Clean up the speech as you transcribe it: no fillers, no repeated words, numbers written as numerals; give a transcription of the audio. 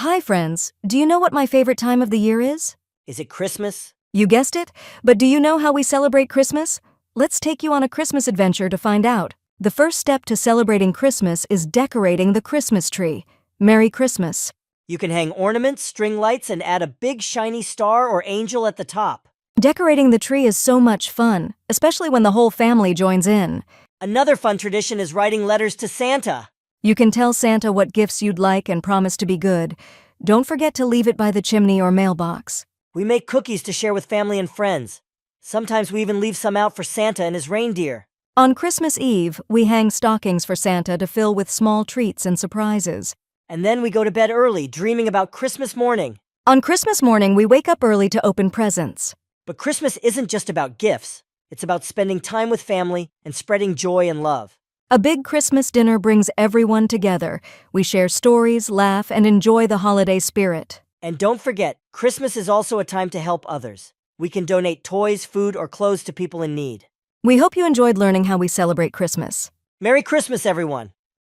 Hi, friends. Do you know what my favorite time of the year is? Is it Christmas? You guessed it, but do you know how we celebrate Christmas? Let's take you on a Christmas adventure to find out. The first step to celebrating Christmas is decorating the Christmas tree. Merry Christmas. You can hang ornaments, string lights, and add a big shiny star or angel at the top. Decorating the tree is so much fun, especially when the whole family joins in. Another fun tradition is writing letters to Santa. You can tell Santa what gifts you'd like and promise to be good. Don't forget to leave it by the chimney or mailbox. We make cookies to share with family and friends. Sometimes we even leave some out for Santa and his reindeer. On Christmas Eve, we hang stockings for Santa to fill with small treats and surprises. And then we go to bed early, dreaming about Christmas morning. On Christmas morning, we wake up early to open presents. But Christmas isn't just about gifts. It's about spending time with family and spreading joy and love. A big Christmas dinner brings everyone together. We share stories, laugh, and enjoy the holiday spirit. And don't forget, Christmas is also a time to help others. We can donate toys, food, or clothes to people in need. We hope you enjoyed learning how we celebrate Christmas. Merry Christmas, everyone!